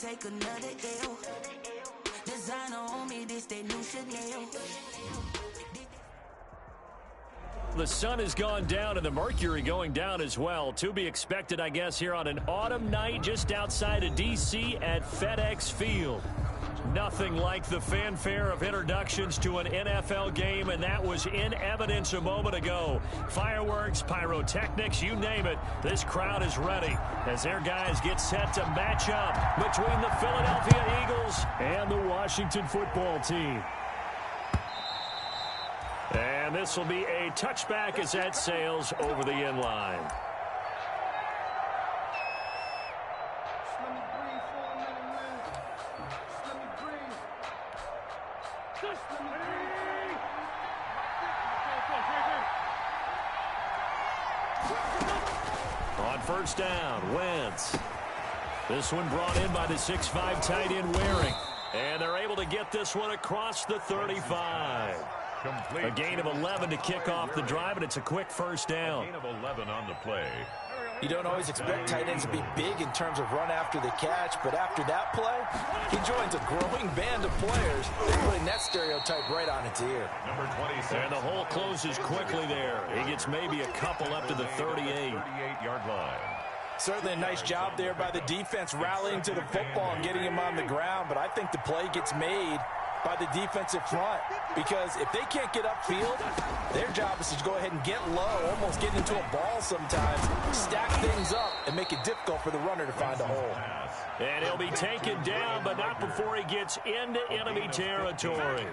take another L. Designer on me, this they new Chanel. The sun has gone down and the mercury going down as well. To be expected, I guess, here on an autumn night just outside of D.C. at FedEx Field. Nothing like the fanfare of introductions to an NFL game, and that was in evidence a moment ago. Fireworks, pyrotechnics, you name it. This crowd is ready as their guys get set to match up between the Philadelphia Eagles and the Washington football team. And this will be a touchback as that sails over the end line. On first down, Wentz. This one brought in by the 6'5" tight end Waring. And they're able to get this one across the 35. A gain of 11 to kick off the drive, and it's a quick first down. A gain of 11 on the play. You don't always expect tight ends to be big in terms of run after the catch, but after that play, he joins a growing band of players. They're putting that stereotype right on its ear. Number 26. And the hole closes quickly there. He gets maybe a couple up to the 38. 38-yard line. Certainly a nice job there by the defense rallying to the football and getting him on the ground, but I think the play gets made by the defensive front, because if they can't get upfield, their job is to go ahead and get low, almost get into a ball sometimes, stack things up, and make it difficult for the runner to find a hole. And he'll be taken down, but not before he gets into enemy territory.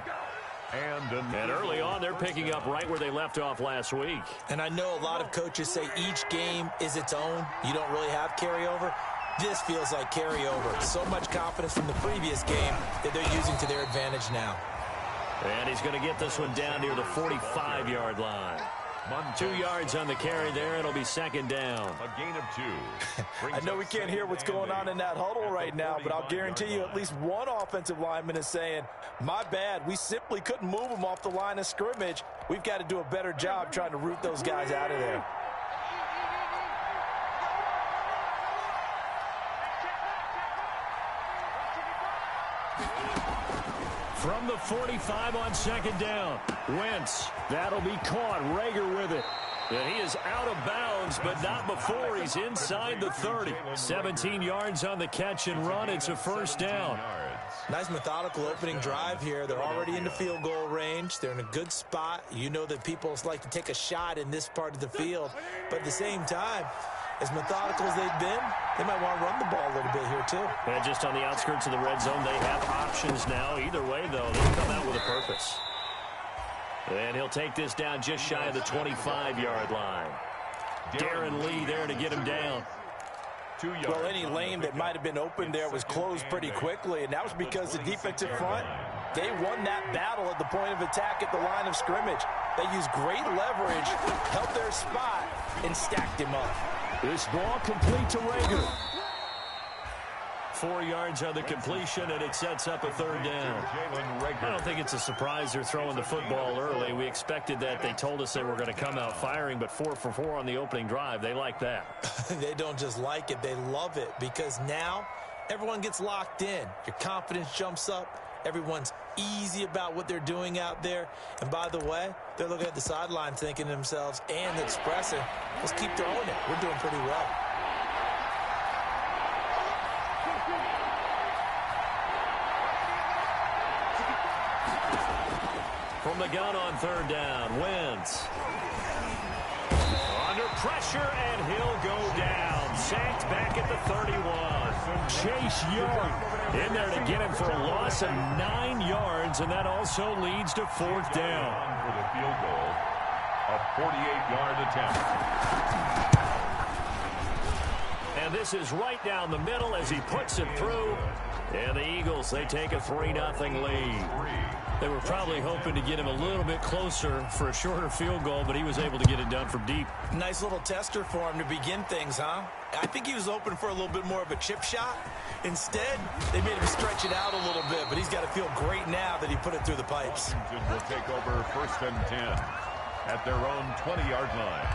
And early on, they're picking up right where they left off last week. And I know a lot of coaches say each game is its own. You don't really have carryover. This feels like carryover. So much confidence from the previous game that they're using to their advantage now. And he's going to get this one down near the 45-yard line. 2 yards on the carry there. It'll be second down. A gain of 2. I know we can't hear what's going on in that huddle right now, but I'll guarantee you at least one offensive lineman is saying, my bad, we simply couldn't move them off the line of scrimmage. We've got to do a better job trying to root those guys out of there. From the 45 on second down, Wentz. That'll be caught. Rager with it. And he is out of bounds, but not before he's inside the 30. 17 yards on the catch and run. It's a first down. Nice methodical opening drive here. They're already in the field goal range. They're in a good spot. You know that people like to take a shot in this part of the field. But at the same time, as methodical as they've been, they might want to run the ball a little bit here too. And just on the outskirts of the red zone, they have options now. Either way, though, they'll come out with a purpose. And he'll take this down just shy of the 25-yard line. Darren Lee there to get him down. 2 yards. Well, any lane that might have been open there was closed pretty quickly, and that was because the defensive front, they won that battle at the point of attack at the line of scrimmage. They used great leverage, held their spot, and stacked him up. This ball complete to Rager. 4 yards on the completion, and it sets up a third down. I don't think it's a surprise they're throwing the football early. We expected that. They told us they were going to come out firing, but 4 for 4 on the opening drive. They like that. They don't just like it, they love it, because now everyone gets locked in. Your confidence jumps up. Everyone's easy about what they're doing out there. And by the way, they're looking at the sideline thinking to themselves and expressing, let's keep throwing it. We're doing pretty well. From the gun on third down, Wentz. Under pressure, and he'll go down. Sacked back at the 31. Chase Young in there to get him for a loss of 9 yards, and that also leads to fourth down. For the field goal, a 48-yard attempt. And this is right down the middle as he puts it through. And the Eagles, they take a 3-0 lead. They were probably hoping to get him a little bit closer for a shorter field goal, but he was able to get it done from deep. Nice little tester for him to begin things, huh? I think he was open for a little bit more of a chip shot. Instead, they made him stretch it out a little bit, but he's got to feel great now that he put it through the pipes. Washington will take over first and 10 at their own 20-yard line.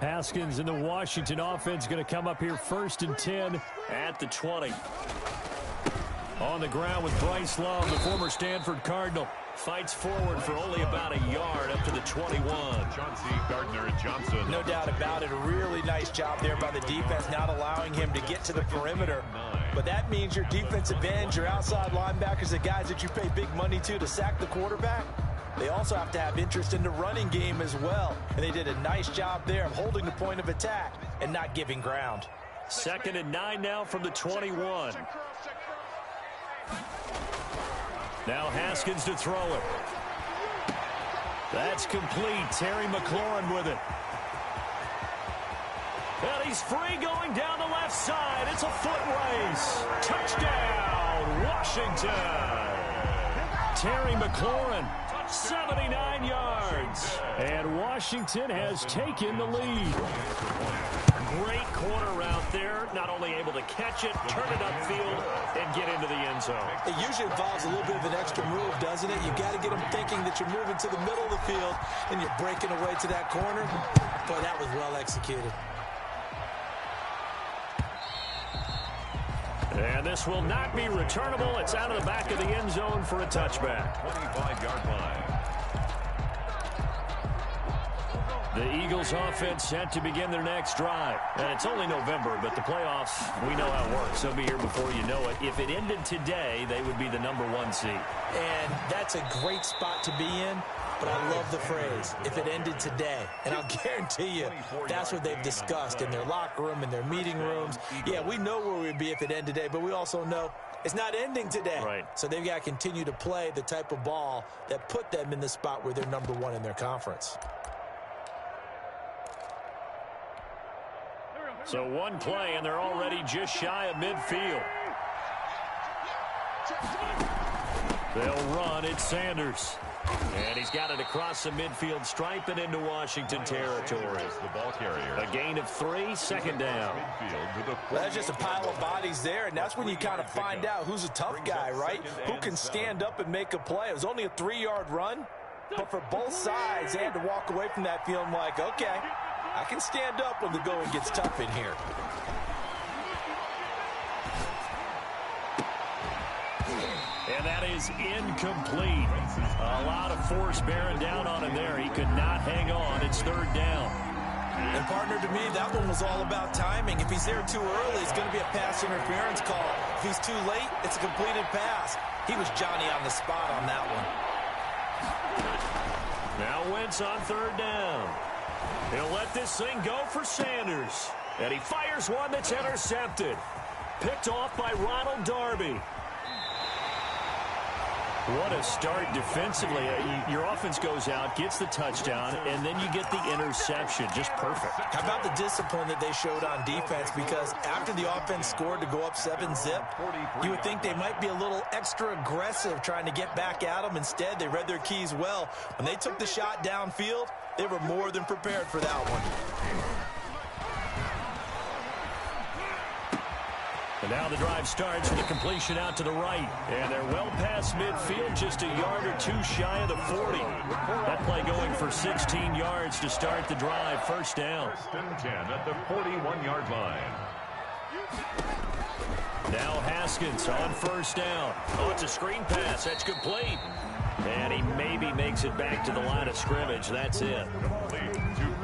Haskins and the Washington offense going to come up here 1st and 10 at the 20. On the ground with Bryce Love, the former Stanford Cardinal. Fights forward for only about a yard up to the 21. Chauncey Gardner-Johnson. No doubt about it. A really nice job there by the defense, not allowing him to get to the perimeter. But that means your defensive ends, your outside linebackers, the guys that you pay big money to sack the quarterback, they also have to have interest in the running game as well. And they did a nice job there of holding the point of attack and not giving ground. 2nd and 9 now from the 21. Now Haskins to throw it. That's complete. Terry McLaurin with it. And he's free going down the left side. It's a foot race. Touchdown, Washington. Terry McLaurin, 79 yards. And Washington has taken the lead. Great corner route there. Not only able to catch it, turn it upfield, and get into the end zone. It usually involves a little bit of an extra move, doesn't it? You got to get them thinking that you're moving to the middle of the field and you're breaking away to that corner. Boy, that was well executed. And this will not be returnable. It's out of the back of the end zone for a touchback. 25-yard line. The Eagles offense set to begin their next drive. And it's only November, but the playoffs, we know how it works. They'll be here before you know it. If it ended today, they would be the #1 seed. And that's a great spot to be in. But I love the phrase, if it ended today. And I'll guarantee you, that's what they've discussed in their locker room, in their meeting rooms. Yeah, we know where we'd be if it ended today, but we also know it's not ending today. Right. So they've got to continue to play the type of ball that put them in the spot where they're #1 in their conference. So one play, and they're already just shy of midfield. They'll run. It's Sanders. And he's got it across the midfield stripe and into Washington territory. The ball carrier. A gain of 3, 2nd down. Well, that's just a pile of bodies there, and that's when you kind of find out who's a tough guy, right? Who can stand up and make a play. It was only a 3-yard run, but for both sides, they had to walk away from that feeling like, okay, I can stand up when the going gets tough in here. And that is incomplete. A lot of force bearing down on him there. He could not hang on. It's 3rd down. And, partner, to me, that one was all about timing. If he's there too early, it's going to be a pass interference call. If he's too late, it's a completed pass. He was Johnny on the spot on that one. Now Wentz on 3rd down. He'll let this thing go for Sanders. And he fires one that's intercepted. Picked off by Ronald Darby. What a start defensively. Your offense goes out, gets the touchdown, and then you get the interception. Just perfect. How about the discipline that they showed on defense? Because after the offense scored to go up 7-zip, you would think they might be a little extra aggressive trying to get back at them. Instead, they read their keys well. When they took the shot downfield, they were more than prepared for that one. And now the drive starts with a completion out to the right. And they're well past midfield, just a yard or two shy of the 40. That play going for 16 yards to start the drive. 1st down. 1st and 10 at the 41-yard line. Now Haskins on 1st down. Oh, it's a screen pass. That's complete. And he maybe makes it back to the line of scrimmage. That's it.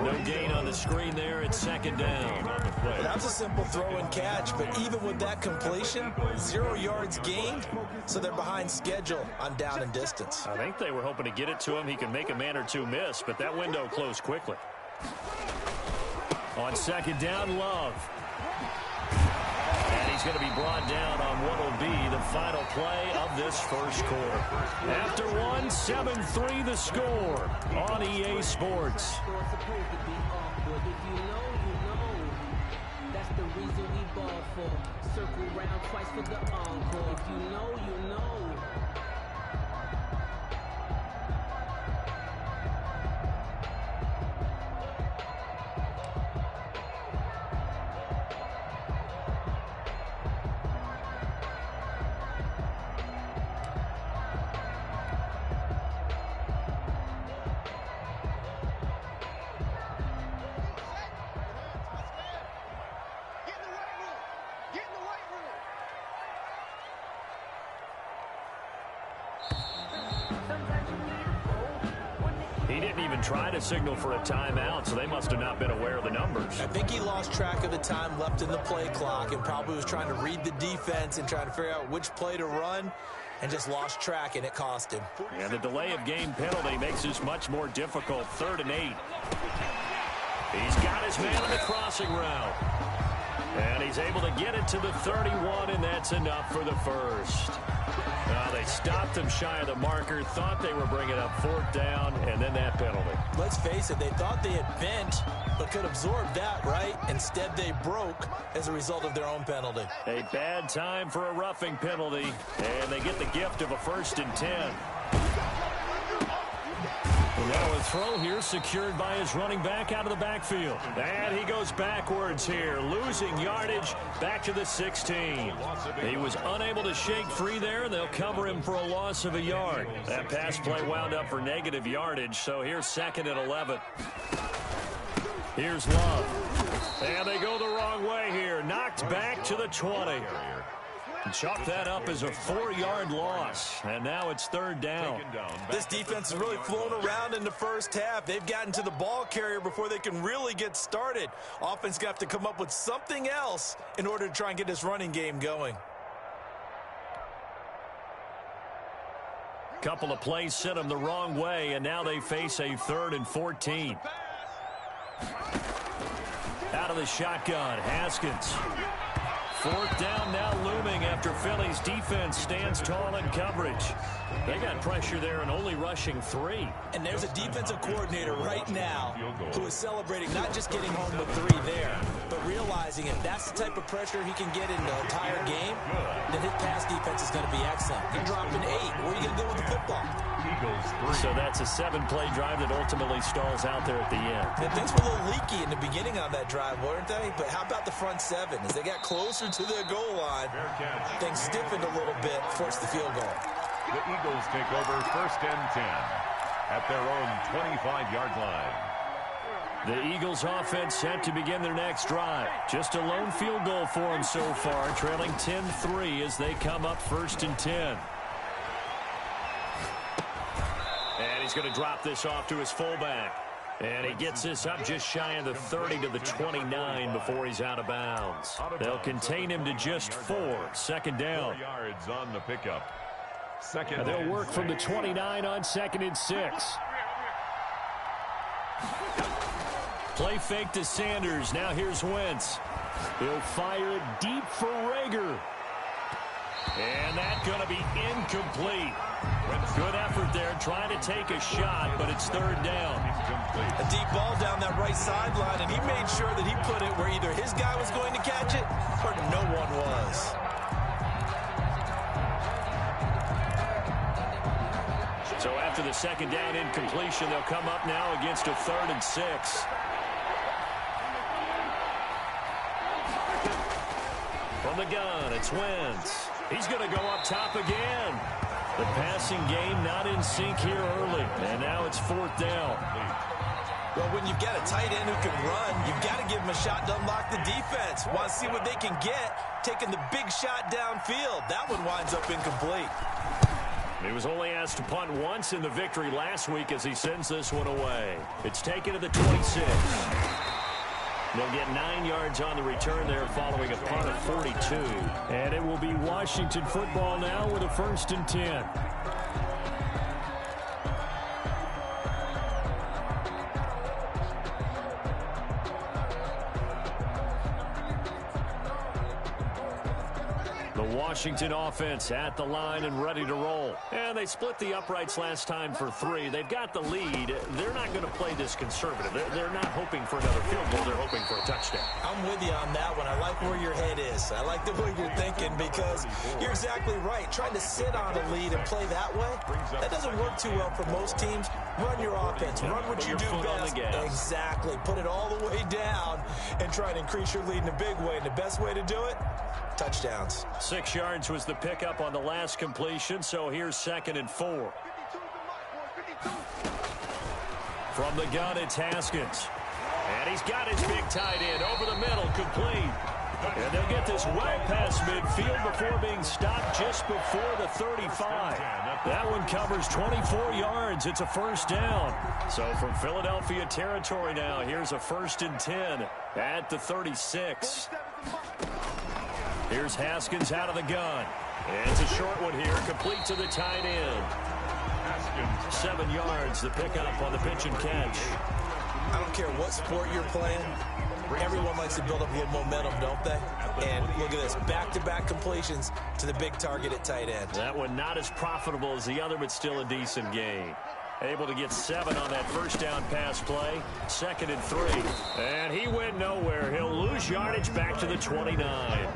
No gain on the screen there. It's 2nd down. Well, that was a simple throw and catch, but even with that completion, 0 yards gained, so they're behind schedule on down and distance. I think they were hoping to get it to him. He can make a man or two miss, but that window closed quickly. On 2nd down, Love. And he's going to be brought down on what will be the final play of this 1st quarter. After one, 7-3 the score on EA Sports. That's the reason we ball for. Circle round twice for the encore. If you know, you know. He didn't even try to signal for a timeout, so they must have not been aware of the numbers. I think he lost track of the time left in the play clock and probably was trying to read the defense and trying to figure out which play to run and just lost track, and it cost him. And the delay of game penalty makes this much more difficult. 3rd and 8. He's got his man on the crossing route. And he's able to get it to the 31, and that's enough for the first. They stopped him shy of the marker, thought they were bringing up 4th down, and then that penalty. Let's face it, they thought they had bent, but could absorb that, right? Instead, they broke as a result of their own penalty. A bad time for a roughing penalty, and they get the gift of a 1st and 10. Now a throw here secured by his running back out of the backfield. And he goes backwards here, losing yardage back to the 16. He was unable to shake free there, and they'll cover him for a loss of a yard. That pass play wound up for negative yardage, so here's 2nd and 11. Here's Love. And they go the wrong way here, knocked back to the 20. Chalk that up as a 4-yard loss, and now it's 3rd down. This defense has really flown around in the first half. They've gotten to the ball carrier before they can really get started. Offense got to come up with something else in order to try and get this running game going. Couple of plays sent them the wrong way, and now they face a 3rd and 14. Out of the shotgun, Haskins. 4th down now looming after Philly's defense stands tall in coverage. They got pressure there and only rushing 3. And there's a defensive coordinator right now who is celebrating not just getting home with 3 there, but realizing if that's the type of pressure he can get in the entire game, then his pass defense is going to be excellent. You're dropping 8. What are you going to do with the football? So that's a 7-play drive that ultimately stalls out there at the end. And things were a little leaky in the beginning on that drive, weren't they? But how about the front 7? As they got closer to their goal line, things stiffened a little bit, forced the field goal. The Eagles take over 1st and 10 at their own 25-yard line. The Eagles offense set to begin their next drive. Just a lone field goal for them so far, trailing 10-3 as they come up 1st and 10. And he's going to drop this off to his fullback. And he gets this up just shy of the 30 to the 29 before he's out of bounds. They'll contain him to just 4. 2nd down. 4 yards on the pickup. And they'll work from the 29 on 2nd and 6. Play fake to Sanders. Now here's Wentz. He'll fire it deep for Rager. And that's going to be incomplete. Good effort there, trying to take a shot, but it's 3rd down. A deep ball down that right sideline, and he made sure that he put it where either his guy was going to catch it or no one was. So after the 2nd down incompletion, they'll come up now against a 3rd and 6. From the gun, it's Wentz. He's going to go up top again. The passing game not in sync here early, and now it's 4th down. Well, when you've got a tight end who can run, you've got to give him a shot to unlock the defense. Want to see what they can get, taking the big shot downfield. That one winds up incomplete. He was only asked to punt once in the victory last week as he sends this one away. It's taken to the 26. They'll get 9 yards on the return there following a punt of 42. And it will be Washington football now with a 1st and 10. Washington offense at the line and ready to roll. And they split the uprights last time for 3. They've got the lead. They're not going to play this conservative. They're not hoping for another field goal. They're hoping for a touchdown. I'm with you on that one. I like where your head is. I like the way you're thinking because you're exactly right. Trying to sit on a lead and play that way, that doesn't work too well for most teams. Run your offense. Run what you do best. Exactly. Put it all the way down and try to increase your lead in a big way. And the best way to do it, touchdowns. 6 yards was the pickup on the last completion, so here's 2nd and 4. From the gun, it's Haskins. And he's got his big tight end over the middle, complete. And they'll get this well past midfield before being stopped just before the 35. That one covers 24 yards. It's a first down. So from Philadelphia territory now, here's a 1st and 10 at the 36. Here's Haskins out of the gun. And it's a short one here, complete to the tight end. 7 yards, the pickup on the pitch and catch. I don't care what sport you're playing. Everyone likes to build up a little momentum, don't they? And look at this, back-to-back completions to the big target at tight end. That one not as profitable as the other, but still a decent gain. Able to get 7 on that first down pass play. 2nd and 3. And he went nowhere. He'll lose yardage back to the 29.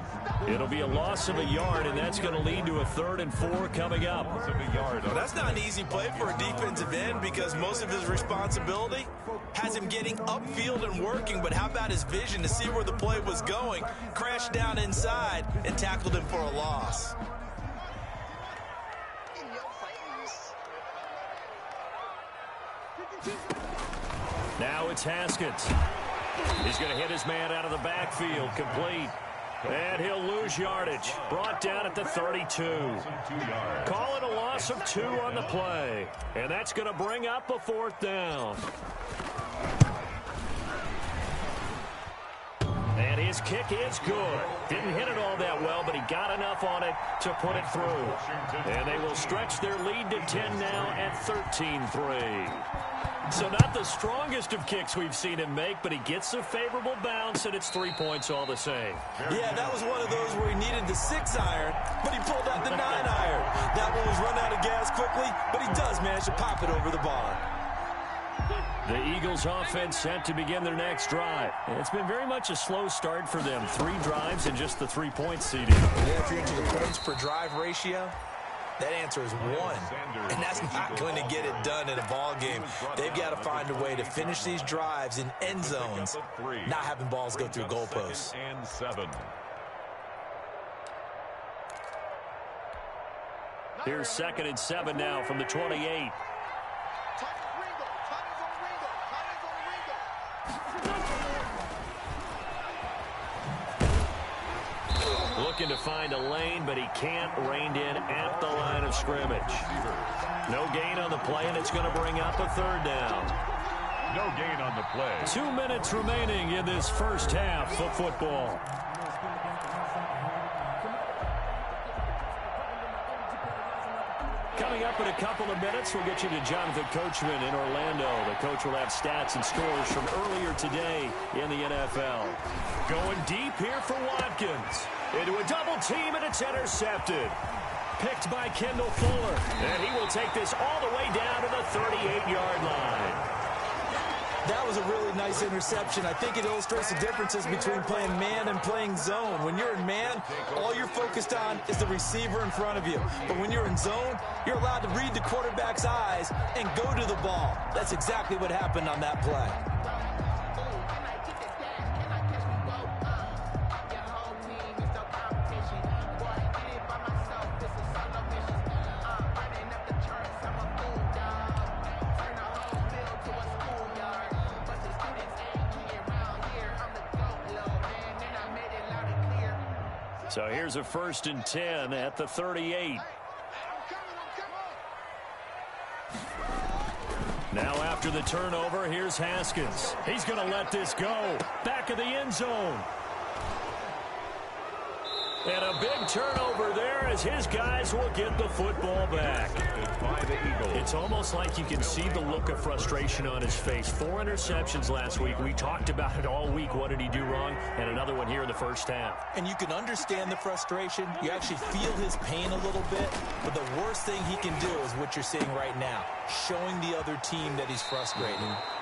It'll be a loss of a yard, and that's going to lead to a 3rd and 4 coming up. Well, that's not an easy play for a defensive end because most of his responsibility has him getting upfield and working, but how about his vision to see where the play was going, crashed down inside, and tackled him for a loss. Now it's Haskins. He's going to hit his man out of the backfield, complete. And he'll lose yardage. Brought down at the 32. Call it a loss of 2 on the play. And that's going to bring up a 4th down. And his kick is good. Didn't hit it all that well, but he got enough on it to put it through. And they will stretch their lead to 10 now at 13-3. So not the strongest of kicks we've seen him make, but he gets a favorable bounce, and it's 3 points all the same. Yeah, that was one of those where he needed the 6-iron, but he pulled out the 9-iron. That one was run out of gas quickly, but he does manage to pop it over the bar. The Eagles offense set to begin their next drive. It's been very much a slow start for them. 3 drives and just the 3-point seeding. Yeah, if you're into the points per drive ratio, that answer is 1. And that's not going to get it done in a ball game. They've got to find a way to finish these drives in end zones, not having balls go through goalposts. Here's 2nd and 7 now from the 28. Looking to find a lane, but he can't. Reined in at the line of scrimmage. No gain on the play, and it's going to bring up a 3rd down. No gain on the play. 2 minutes remaining in this first half of football. Coming up in a couple of minutes, we'll get you to Jonathan Coachman in Orlando. The coach will have stats and scores from earlier today in the NFL. Going deep here for Watkins. Into a double team, and it's intercepted. Picked by Kendall Fuller. And he will take this all the way down to the 38-yard line. That was a really nice interception. I think it illustrates the differences between playing man and playing zone. When you're in man, all you're focused on is the receiver in front of you. But when you're in zone, you're allowed to read the quarterback's eyes and go to the ball. That's exactly what happened on that play. So here's a 1st and 10 at the 38. Now after the turnover, here's Haskins. He's going to let this go. Back of the end zone. And a big turnover there as his guys will get the football back. It's almost like you can see the look of frustration on his face. 4 interceptions last week. We talked about it all week. What did he do wrong? And another one here in the first half. And you can understand the frustration. You actually feel his pain a little bit. But the worst thing he can do is what you're seeing right now, showing the other team that he's frustrated.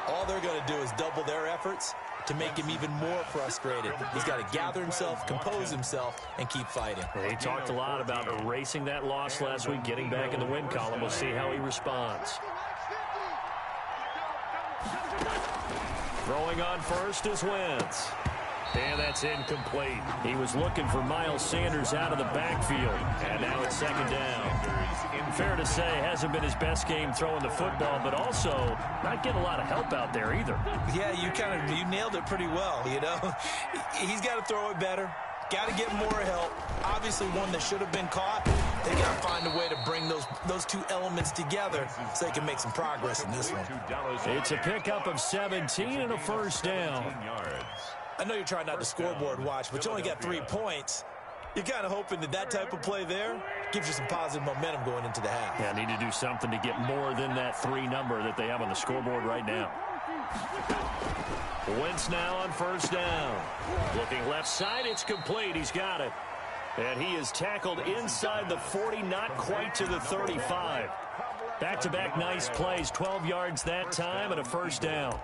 All they're going to do is double their efforts to make him even more frustrated. He's got to gather himself, compose himself, and keep fighting. He talked a lot about erasing that loss last week, getting back in the win column. We'll see how he responds. Throwing on first is Wentz. And that's incomplete. He was looking for Miles Sanders out of the backfield. And now it's 2nd down. Fair to say, hasn't been his best game throwing the football, but also not getting a lot of help out there either. Yeah, you nailed it pretty well, you know. He's got to throw it better. Got to get more help. Obviously one that should have been caught. They got to find a way to bring those two elements together so they can make some progress in this one. It's a pickup of 17 and a first down. I know you're trying not to scoreboard watch, but you only got 3 points. You're kind of hoping that type of play there gives you some positive momentum going into the half. Yeah, need to do something to get more than that 3 number that they have on the scoreboard right now. Wentz now on first down. Looking left side, it's complete. He's got it. And he is tackled inside the 40, not quite to the 35. Back-to-back nice plays, 12 yards that time and a first down.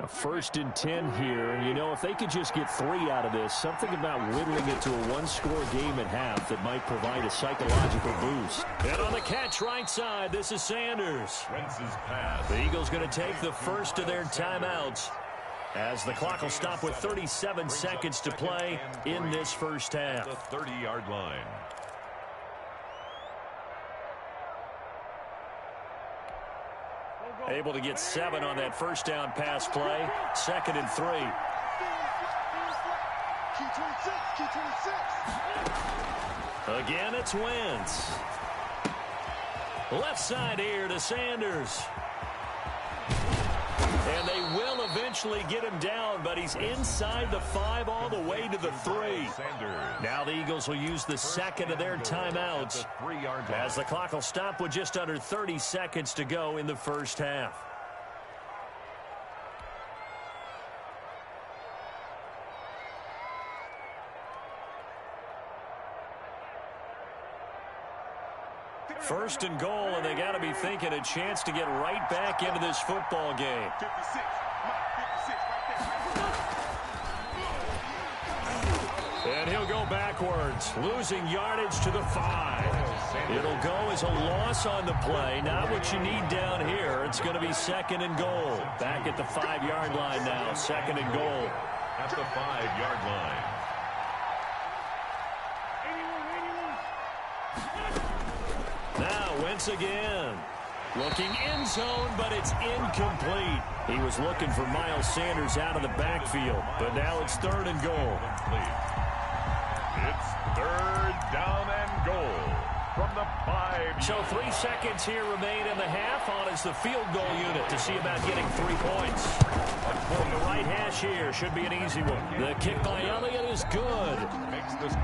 A 1st and 10 here, and you know, if they could just get 3 out of this, something about whittling it to a 1-score game at half that might provide a psychological boost. And on the catch right side, this is Sanders. The Eagles going to take the first of their timeouts as the clock will stop with 37 seconds to play in this first half. The 30-yard line. Able to get 7 on that first down pass play. 2nd and 3. Again, it's Wentz. Left side here to Sanders. And they will eventually get him down, but he's inside the 5 all the way to the 3. Now the Eagles will use the 2nd of their timeouts as the clock will stop with just under 30 seconds to go in the first half. First and goal, and they got to be thinking a chance to get right back into this football game. And he'll go backwards, losing yardage to the 5. It'll go as a loss on the play. Not what you need down here. It's going to be 2nd and goal. Back at the 5-yard line now. 2nd and goal. At the 5-yard line. Now Wentz again. Looking end zone, but it's incomplete. He was looking for Miles Sanders out of the backfield, but now it's 3rd and goal. It's 3rd down and goal from the 5. So 3 seconds here remain in the half. On is the field goal unit to see about getting 3 points. From the right hash here, should be an easy one. The kick by Elliott is good.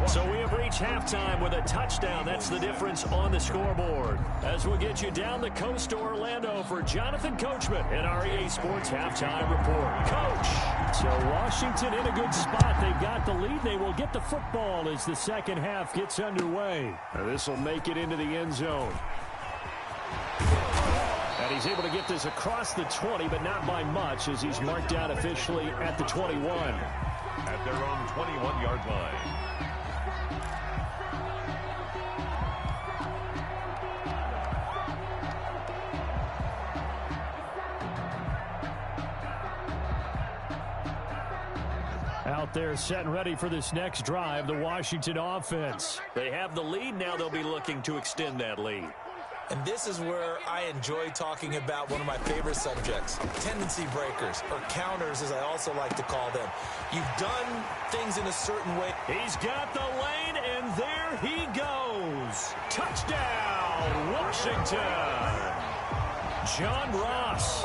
So we have reached halftime with a touchdown. That's the difference on the scoreboard. As we'll get you down the coast to Orlando for Jonathan Coachman in our EA Sports Halftime Report. Coach! So Washington in a good spot. They've got the lead. They will get the football as the second half gets underway. This will make it into the end zone. And he's able to get this across the 20, but not by much as he's marked out officially at the 21. At their own 21-yard line. Out there set and ready for this next drive, the Washington offense. They have the lead. Now they'll be looking to extend that lead. And this is where I enjoy talking about one of my favorite subjects, tendency breakers, or counters as I also like to call them. You've done things in a certain way. He's got the lane, and there he goes. Touchdown, Washington. John Ross,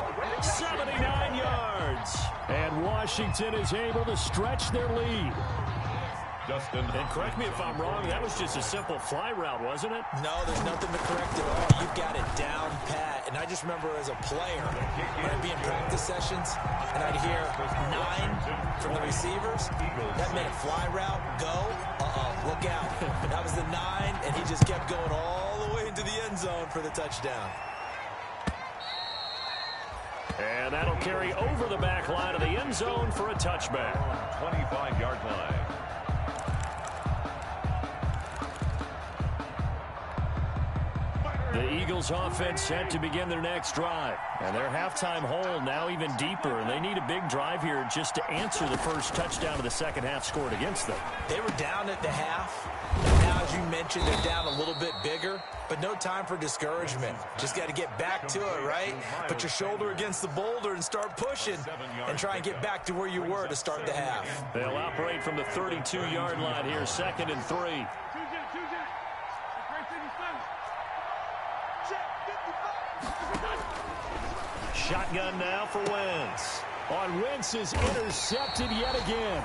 79 yards. And Washington is able to stretch their lead. And correct me if I'm wrong, that was just a simple fly route, wasn't it? No, there's nothing to correct at all. You've got it down pat. And I just remember as a player, when I'd be in practice sessions, and I'd hear 9 from the receivers. That meant fly route, go, look out. That was the 9, and he just kept going all the way into the end zone for the touchdown. And that'll carry over the back line of the end zone for a touchback. 25-yard line. The Eagles offense set to begin their next drive. And their halftime hole now even deeper. And they need a big drive here just to answer the first touchdown of the second half scored against them. They were down at the half. Now, as you mentioned, they're down a little bit bigger, but no time for discouragement. Just got to get back to it, right? Put your shoulder against the boulder and start pushing and try and get back to where you were to start the half. They'll operate from the 32-yard line here, 2nd and 3. Shotgun now for Wentz. On Wentz is intercepted yet again.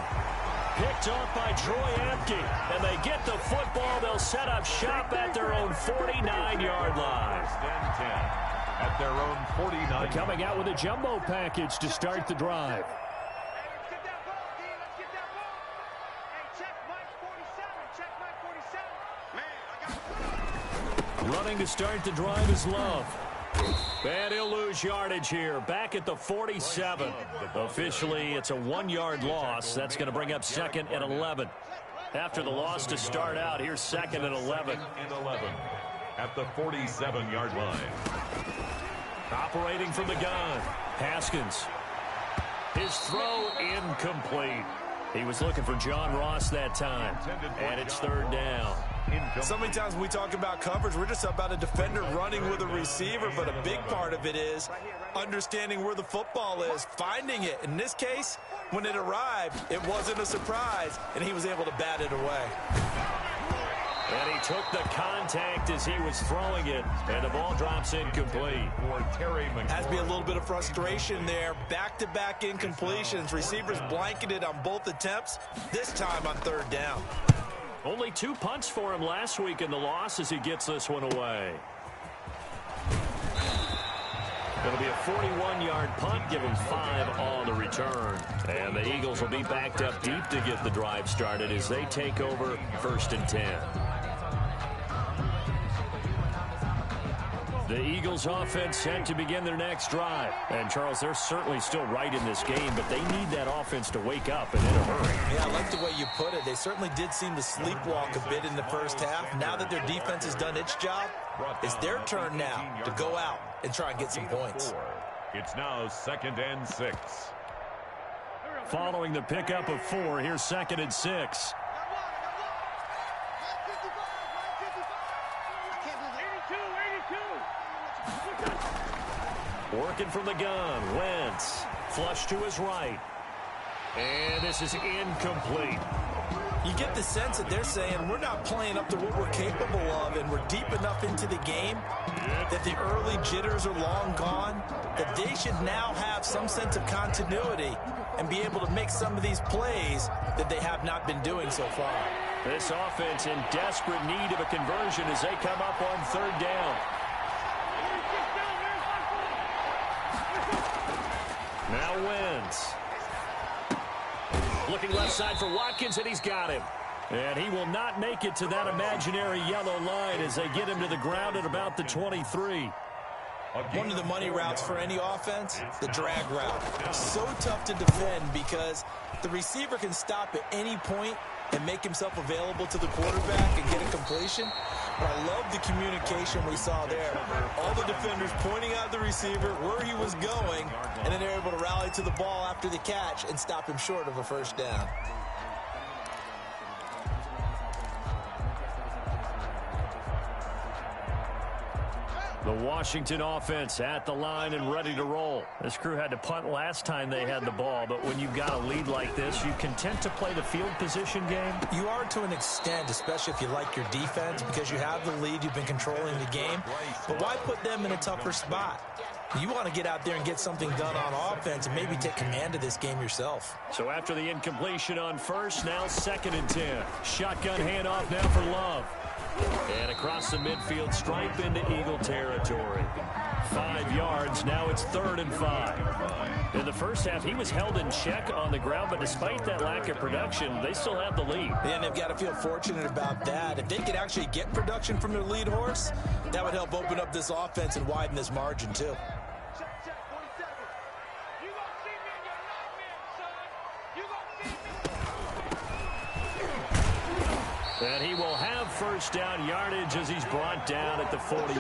Picked off by Troy Apke. And they get the football. They'll set up shop at their own 49-yard line. At their own 49. Coming out with a jumbo package to start the drive. Running to start the drive is Love. And he'll lose yardage here. Back at the 47. Officially, it's a 1-yard loss. That's going to bring up 2nd and 11. After the loss to start out, here's 2nd and 11. At the 47-yard line. Operating from the gun. Haskins. His throw incomplete. He was looking for John Ross that time. And it's 3rd down. So many times when we talk about coverage, we're just about a defender running with a receiver, but a big part of it is understanding where the football is, finding it. In this case, when it arrived, it wasn't a surprise, and he was able to bat it away. And he took the contact as he was throwing it, and the ball drops incomplete. Has to be a little bit of frustration there. Back-to-back incompletions. Receivers blanketed on both attempts, this time on 3rd down. Only 2 punts for him last week in the loss as he gets this one away. It'll be a 41-yard punt, give him 5 on the return. And the Eagles will be backed up deep to get the drive started as they take over 1st and 10. The Eagles offense set to begin their next drive. And, Charles, they're certainly still right in this game, but they need that offense to wake up and in a hurry. Yeah, I like the way you put it. They certainly did seem to sleepwalk a bit in the first half. Now that their defense has done its job, it's their turn now to go out and try and get some points. It's now 2nd and 6. Following the pickup of 4, here's 2nd and 6. Working from the gun, Wentz. Flush to his right. And this is incomplete. You get the sense that they're saying we're not playing up to what we're capable of, and we're deep enough into the game that the early jitters are long gone, that they should now have some sense of continuity and be able to make some of these plays that they have not been doing so far. This offense in desperate need of a conversion as they come up on 3rd down. Now Wentz. Looking left side for Watkins, and he's got him. And he will not make it to that imaginary yellow line as they get him to the ground at about the 23. One of the money routes for any offense, the drag route. So tough to defend because the receiver can stop at any point and make himself available to the quarterback and get a completion. But I love the communication we saw there. All the defenders pointing out the receiver where he was going, and then they're able to rally to the ball after the catch and stop him short of a 1st down. The Washington offense at the line and ready to roll. This crew had to punt last time they had the ball, but when you've got a lead like this, you content to play the field position game? You are to an extent, especially if you like your defense, because you have the lead, you've been controlling the game. But why put them in a tougher spot? You want to get out there and get something done on offense and maybe take command of this game yourself. So after the incompletion on 1st, now 2nd and 10. Shotgun handoff now for Love. And across the midfield, stripe into Eagle territory. 5 yards, now it's 3rd and 5. In the first half, he was held in check on the ground, but despite that lack of production, they still have the lead. And they've got to feel fortunate about that. If they could actually get production from their lead horse, that would help open up this offense and widen this margin too. And he will have first down yardage as he's brought down at the 41.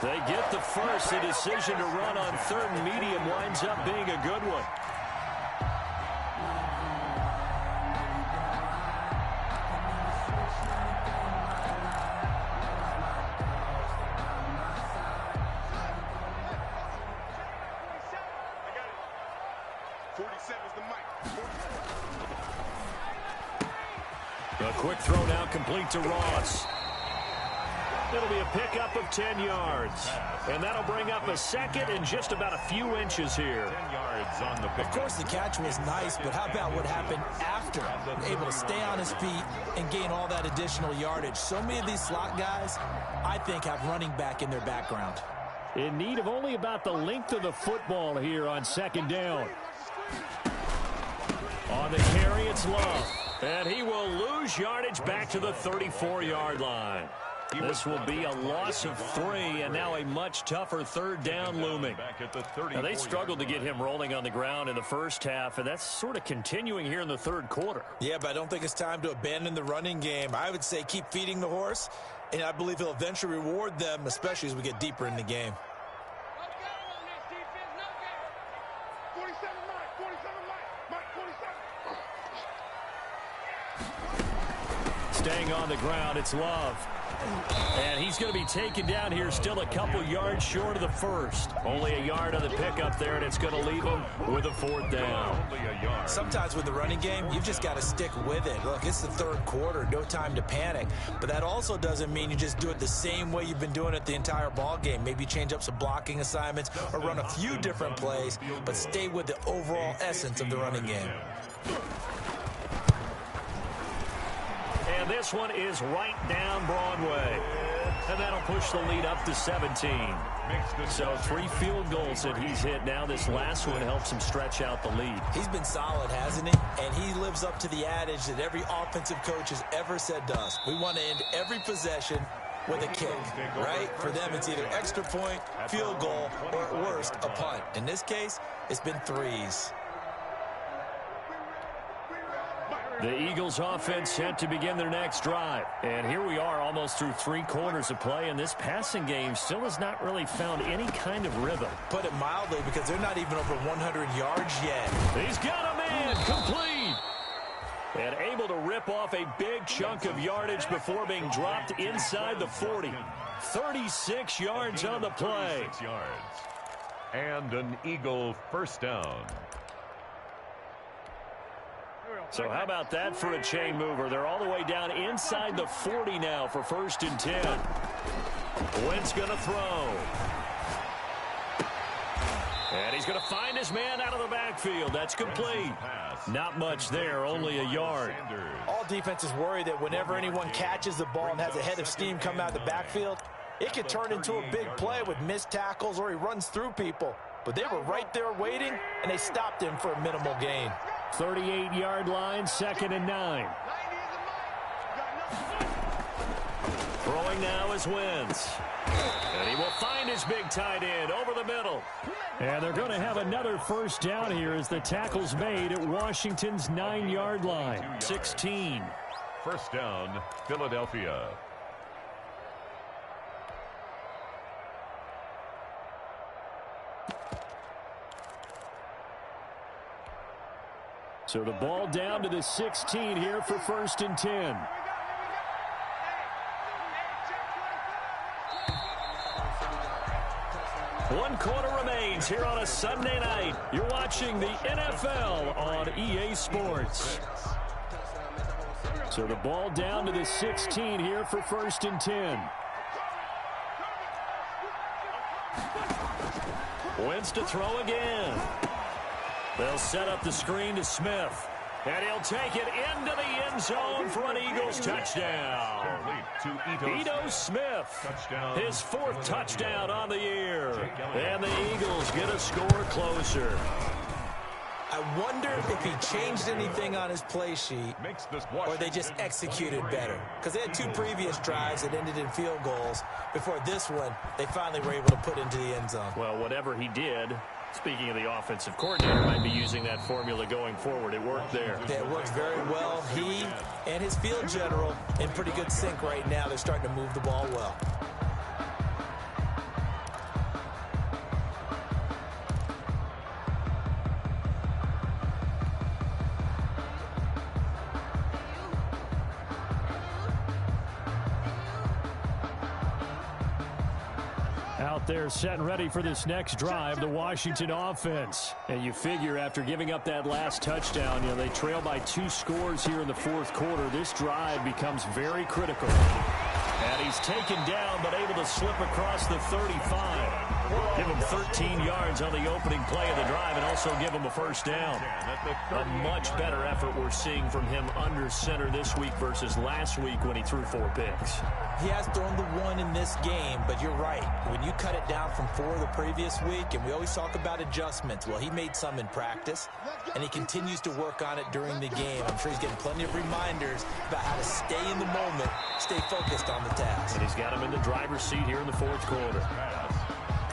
They get the first. The decision to run on third and medium winds up being a good one. A quick throw now complete to Ross. It'll be a pickup of 10 yards. And that'll bring up a second and just about a few inches here. 10 yards on the pick. Of course, the catch was nice, but how about what happened after? Able to stay on his feet and gain all that additional yardage. So many of these slot guys, I think, have running back in their background. In need of only about the length of the football here on second down. On the carry, it's Love. And he will lose yardage back to the 34-yard line. This will be a loss of 3, and now a much tougher third down looming. Now, they struggled to get him rolling on the ground in the first half, and that's sort of continuing here in the third quarter. Yeah, but I don't think it's time to abandon the running game. I would say keep feeding the horse, and I believe he'll eventually reward them, especially as we get deeper in the game. Staying on the ground, it's Love. And he's going to be taken down here, still a couple yards short of the first. Only a yard on the pickup there, and it's going to leave him with a fourth down. Sometimes with the running game, you've just got to stick with it. Look, it's the third quarter, no time to panic. But that also doesn't mean you just do it the same way you've been doing it the entire ball game. Maybe change up some blocking assignments or run a few different plays, but stay with the overall essence of the running game. And this one is right down Broadway. And that'll push the lead up to 17. So 3 field goals that he's hit now. This last one helps him stretch out the lead. He's been solid, hasn't he? And he lives up to the adage that every offensive coach has ever said to us. We want to end every possession with a kick, right? For them, it's either extra point, field goal, or at worst, a punt. In this case, it's been 3s. The Eagles offense set to begin their next drive. And here we are almost through 3 quarters of play, and this passing game still has not really found any kind of rhythm. Put it mildly, because they're not even over 100 yards yet. He's got a man complete. And able to rip off a big chunk of yardage before being dropped inside the 40. 36 yards on the play. 36 yards. And an Eagle first down. So how about that for a chain mover? They're all the way down inside the 40 now for 1st and 10. Wentz going to throw. And he's going to find his man out of the backfield. That's complete. Not much there, only a yard. All defenses worry that whenever anyone catches the ball and has a head of steam come out of the backfield, it could turn into a big play with missed tackles or he runs through people. But they were right there waiting, and they stopped him for a minimal gain. 38-yard line, 2nd and 9. Throwing now is Wentz. And he will find his big tight end over the middle. And they're going to have another first down here as the tackle's made at Washington's 9-yard line. 16. First down, Philadelphia. So the ball down to the 16 here for 1st and 10. One quarter remains here on a Sunday night. You're watching the NFL on EA Sports. So the ball down to the 16 here for 1st and 10. Wentz to throw again. They'll set up the screen to Smith. And he'll take it into the end zone for an Eagles touchdown. Ito Smith, his 4th touchdown on the year. And the Eagles get a score closer. I wonder if he changed anything on his play sheet or they just executed better. Because they had 2 previous drives that ended in field goals. Before this one, they finally were able to put into the end zone. Well, whatever he did, Speaking of the offensive coordinator, might be using that formula going forward. It worked there. Yeah, it works very well. He and his field general in pretty good sync right now. They're starting to move the ball well. Out there set and ready for this next drive, the Washington offense. And you figure after giving up that last touchdown, they trail by 2 scores here in the fourth quarter. This drive becomes very critical. And he's taken down but able to slip across the 35. Give him 13 yards on the opening play of the drive and also give him a first down. A much better effort we're seeing from him under center this week versus last week when he threw 4 picks. He has thrown the 1 in this game, but you're right. When you cut it down from 4 the previous week, and we always talk about adjustments, well, he made some in practice, and he continues to work on it during the game. I'm sure he's getting plenty of reminders about how to stay in the moment, stay focused on the task. And he's got him in the driver's seat here in the fourth quarter.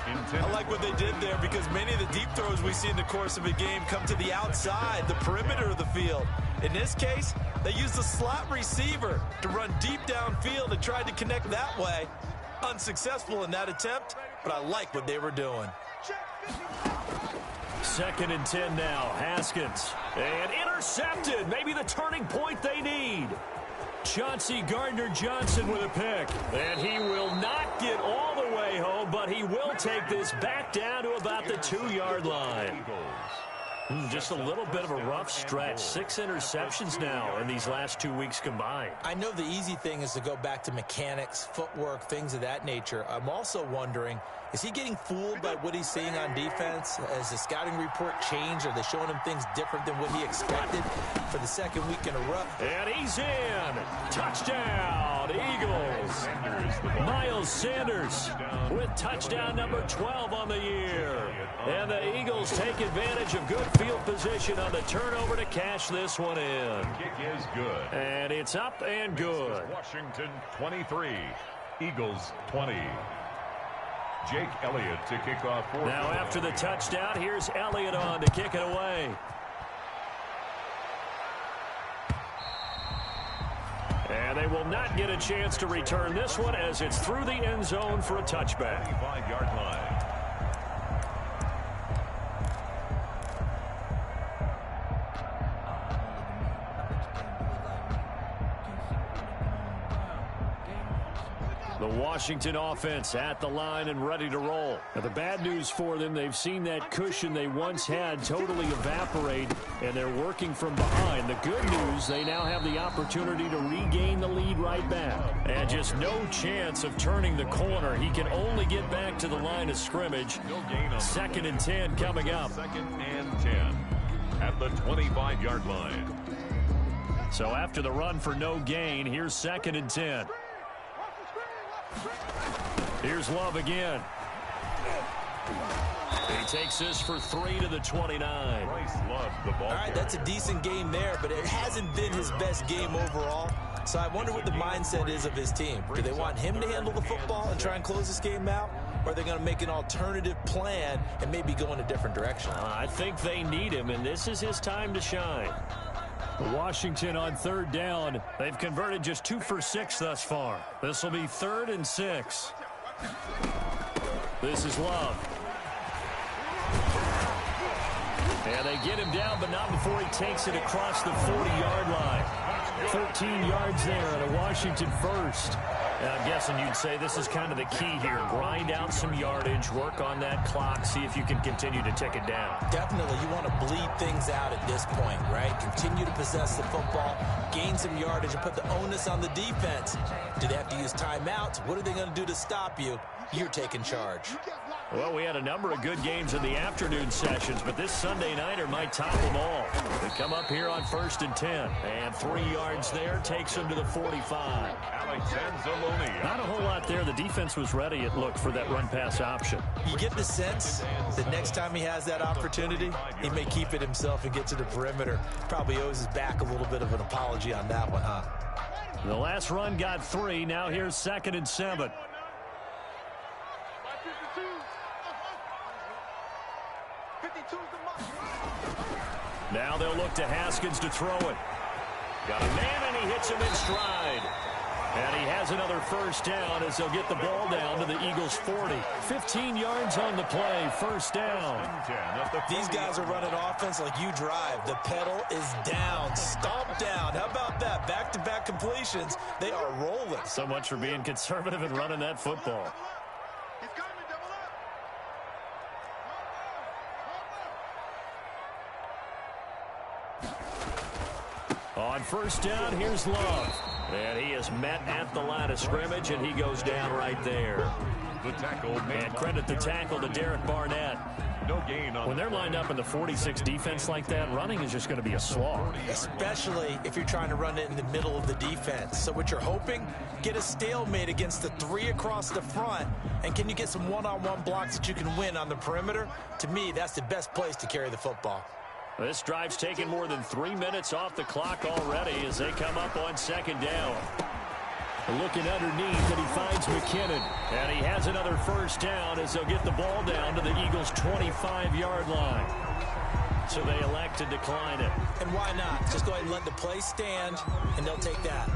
I like what they did there because many of the deep throws we see in the course of a game come to the outside, the perimeter of the field. In this case, they used the slot receiver to run deep downfield and tried to connect that way. Unsuccessful in that attempt, but I like what they were doing. 2nd and 10 now. Haskins. And intercepted. Maybe the turning point they need. Chauncey Gardner-Johnson with a pick. And he will not get all the way home, but he will take this back down to about the 2-yard line. Just a little bit of a rough stretch. 6 interceptions now in these last 2 weeks combined. I know the easy thing is to go back to mechanics, footwork, things of that nature. I'm also wondering, is he getting fooled by what he's seeing on defense? Has the scouting report changed? Are they showing him things different than what he expected for the 2nd week in a row? And he's in. Touchdown, Eagles. Miles Sanders with touchdown number 12 on the year. And the Eagles take advantage of good field position on the turnover to cash this one in. Kick is good. And it's up and good. Washington 23, Eagles 20. Jake Elliott to kick off. Now after the touchdown, here's Elliott on to kick it away. And they will not get a chance to return this one as it's through the end zone for a touchback. 25-yard line. The Washington offense at the line and ready to roll. Now, the bad news for them, they've seen that cushion they once had totally evaporate, and they're working from behind. The good news, they now have the opportunity to regain the lead right back. And just no chance of turning the corner. He can only get back to the line of scrimmage. 2nd and 10 coming up. 2nd and 10 at the 25-yard line. So after the run for no gain, here's 2nd and 10. Here's Love again. He takes this for 3 to the 29. Bryce Love, the ball. All right, that's a decent game there, but it hasn't been his best game overall. So I wonder what the mindset is of his team. Do they want him to handle the football and try and close this game out? Or are they going to make an alternative plan and maybe go in a different direction? I think they need him, and this is his time to shine. Washington on 3rd down. They've converted just 2 for 6 thus far. This will be 3rd and 6. This is Love. And they get him down, but not before he takes it across the 40-yard line. 13 yards there at a Washington first. And I'm guessing you'd say this is kind of the key here. Grind out some yardage, work on that clock, see if you can continue to tick it down. Definitely. You want to bleed things out at this point, right? Continue to possess the football, gain some yardage, and put the onus on the defense. Do they have to use timeouts? What are they going to do to stop you? You're taking charge. Well, we had a number of good games in the afternoon sessions, but this Sunday nighter might top them all. They come up here on 1st and 10, and 3 yards there takes them to the 45. Not a whole lot there. The defense was ready, it looked, for that run-pass option. You get the sense that next time he has that opportunity, he may keep it himself and get to the perimeter. Probably owes his back a little bit of an apology on that one, huh? The last run got 3. Now here's 2nd and 7. Now they'll look to Haskins to throw it. Got a man, and he hits him in stride. And he has another first down as they'll get the ball down to the Eagles' 40. 15 yards on the play, first down. These guys are running offense like you drive. The pedal is down, stomp down. How about that? Back-to-back completions. They are rolling. So much for being conservative and running that football. On first down, here's Love. And he is met at the line of scrimmage, and he goes down right there. The tackle. And credit the tackle to Derek Barnett. No gain on. When they're lined up in the 46 defense like that, running is just going to be a slog. Especially if you're trying to run it in the middle of the defense. So what you're hoping, get a stalemate against the three across the front, and can you get some one-on-one blocks that you can win on the perimeter? To me, that's the best place to carry the football. This drive's taken more than 3 minutes off the clock already as they come up on second down. Looking underneath, and he finds McKinnon. And he has another first down as they'll get the ball down to the Eagles' 25-yard line. So they elect to decline it. And why not? Just go ahead and let the play stand, and they'll take that.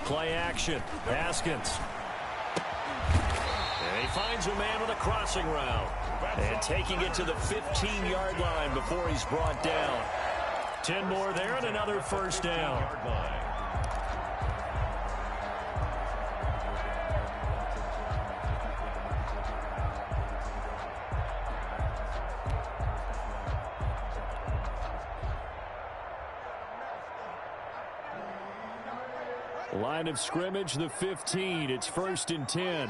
Play action. Haskins. And he finds a man with a crossing route. And taking it to the 15-yard line before he's brought down. 10 more there and another first down. Line of scrimmage, the 15. It's 1st and 10.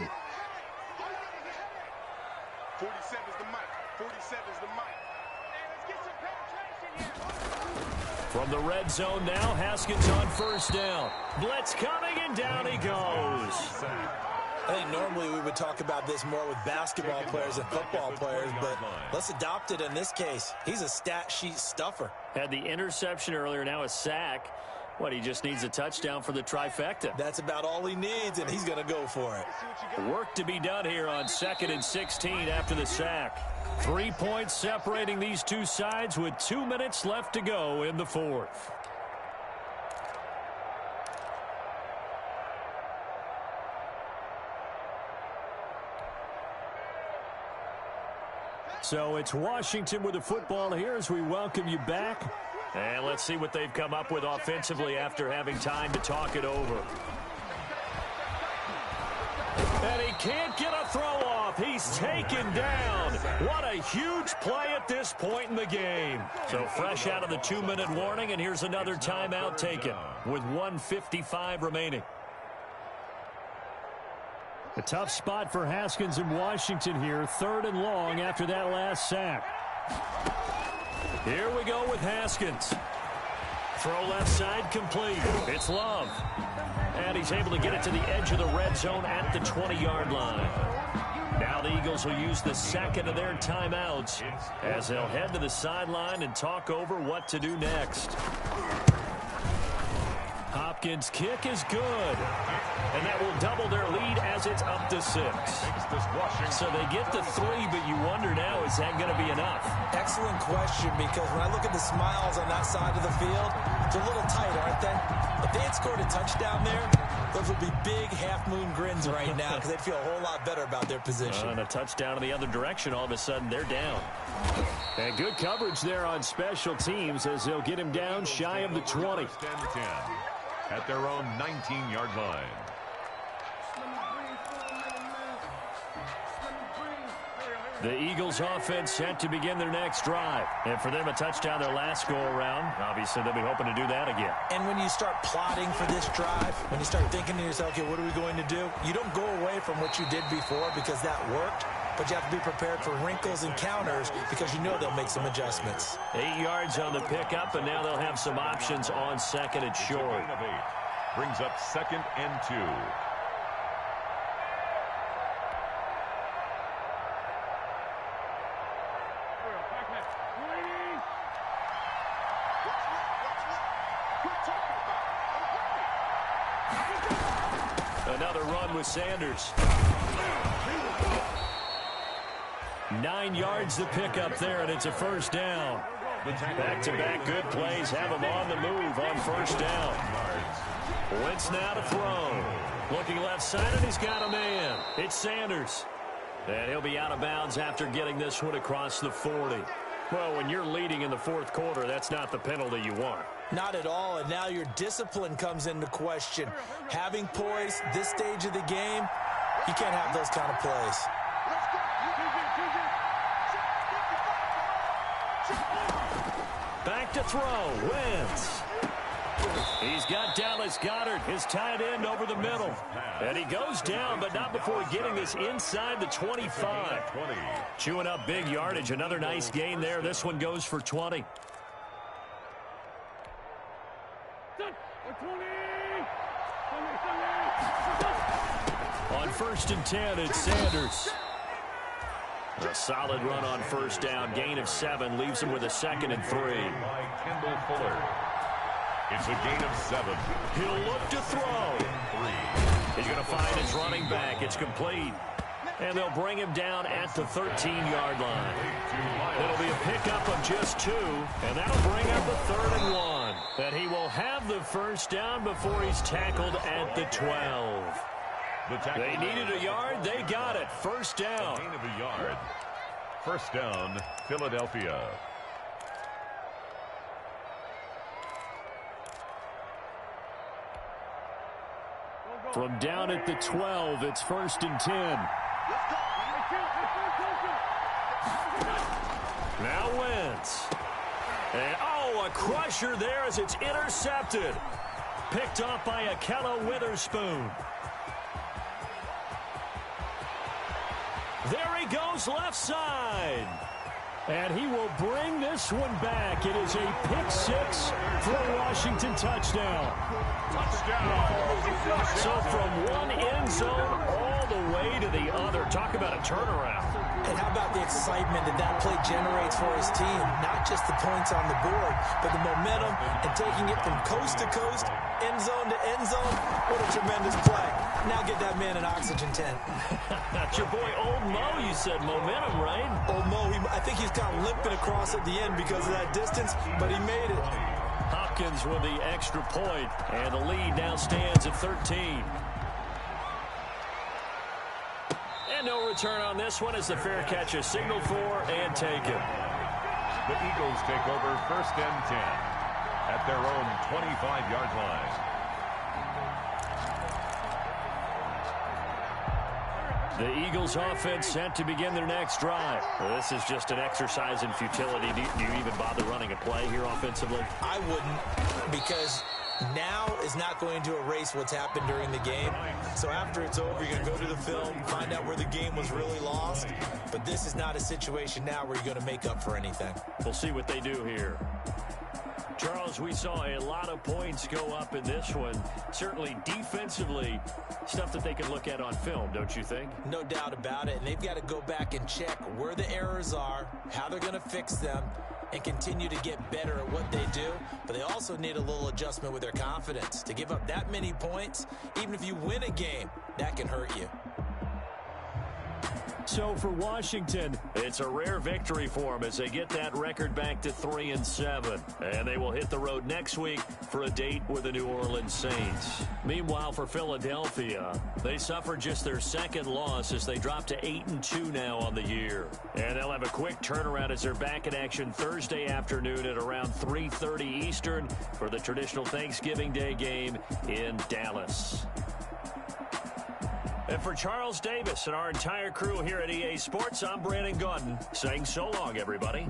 47 is the mic. 47 is the mic. Hey, let's get some penetration here. From the red zone now, Haskins on first down. Blitz coming, and down he goes. I think normally we would talk about this more with basketball players and football players, but let's adopt it in this case. He's a stat sheet stuffer. Had the interception earlier, now a sack. What, he just needs a touchdown for the trifecta. That's about all he needs, and he's going to go for it. Work to be done here on 2nd and 16 after the sack. 3 points separating these two sides with 2 minutes left to go in the fourth. So it's Washington with the football here as we welcome you back. And let's see what they've come up with offensively after having time to talk it over. And he can't get a throw off. He's taken down. What a huge play at this point in the game. So fresh out of the 2-minute warning, and here's another timeout taken with 1:55 remaining. A tough spot for Haskins in Washington here. 3rd and long after that last sack. Here we go with Haskins. Throw left side complete. It's Love. And he's able to get it to the edge of the red zone at the 20-yard line. Now the Eagles will use the second of their timeouts as they'll head to the sideline and talk over what to do next. Hopkins' kick is good. And that will double their lead as it's up to 6. So they get to 3, but you wonder now, is that going to be enough? Excellent question, because when I look at the smiles on that side of the field, it's a little tight, aren't they? If they had scored a touchdown there, those would be big half-moon grins right now because they'd feel a whole lot better about their position. And a touchdown in the other direction, all of a sudden they're down. And good coverage there on special teams as they'll get him down shy of the 20. 10 at their own 19-yard line. The Eagles offense set to begin their next drive. And for them, a touchdown their last go-around. Obviously, they'll be hoping to do that again. And when you start plotting for this drive, when you start thinking to yourself, okay, what are we going to do? You don't go away from what you did before because that worked, but you have to be prepared for wrinkles and counters because you know they'll make some adjustments. 8 yards on the pickup, and now they'll have some options on second and short. Brings up 2nd and 2. another run with Sanders. 9 yards to pick up there, and it's a first down. Back-to-back good plays have him on the move on first down. Wentz now to throw. Looking left side, and he's got a man. It's Sanders. And he'll be out of bounds after getting this one across the 40. Well, when you're leading in the fourth quarter, that's not the penalty you want. Not at all, and now your discipline comes into question. Having poise this stage of the game, you can't have those kind of plays. Back to throw. Wentz. He's got Dallas Goedert, his tight end, over the middle. And he goes down, but not before getting this inside the 25. Chewing up big yardage. Another nice gain there. This one goes for 20. On 1st and 10, it's Sanders. A solid run on first down. Gain of 7 leaves him with a 2nd and 3. Kendall Fuller. It's a gain of 7. He'll look to throw. 3. He's going to find his running back. It's complete. And they'll bring him down at the 13-yard line. It'll be a pickup of just 2, and that'll bring up a 3rd and 1. And he will have the first down before he's tackled at the 12. They needed a yard. They got it. First down. Gain of a yard. First down, Philadelphia. From down at the 12, it's 1st and 10. Now Wentz. And, a crusher there as it's intercepted. Picked off by Ahkello Witherspoon. There he goes left side. And he will bring this one back. It is a pick 6 for a Washington touchdown. So from one end zone all the way to the other. Talk about a turnaround. And how about the excitement that play generates for his team? Not just the points on the board, but the momentum and taking it from coast to coast, end zone to end zone. What a tremendous play. Now get that man an oxygen tent. That's your boy Old Mo. You said momentum, right? Old Mo, I think he's kind of limping across at the end because of that distance, but he made it. Hopkins with the extra point, and the lead now stands at 13. And no return on this one as the fair catch is signaled for and taken. The Eagles take over 1st and 10 at their own 25-yard line. The Eagles offense set to begin their next drive. Well, this is just an exercise in futility. Do you even bother running a play here offensively? I wouldn't, because now is not going to erase what's happened during the game. So after it's over, you're going to go to the film, find out where the game was really lost. But this is not a situation now where you're going to make up for anything. We'll see what they do here. Charles, we saw a lot of points go up in this one. Certainly defensively, stuff that they can look at on film, don't you think? No doubt about it. And they've got to go back and check where the errors are, how they're going to fix them, and continue to get better at what they do. But they also need a little adjustment with their confidence. To give up that many points, even if you win a game, that can hurt you. So for Washington, it's a rare victory for them as they get that record back to 3-7. And they will hit the road next week for a date with the New Orleans Saints. Meanwhile, for Philadelphia, they suffered just their 2nd loss as they drop to 8-2 now on the year. And they'll have a quick turnaround as they're back in action Thursday afternoon at around 3:30 Eastern for the traditional Thanksgiving Day game in Dallas. And for Charles Davis and our entire crew here at EA Sports, I'm Brandon Gaudin saying so long, everybody.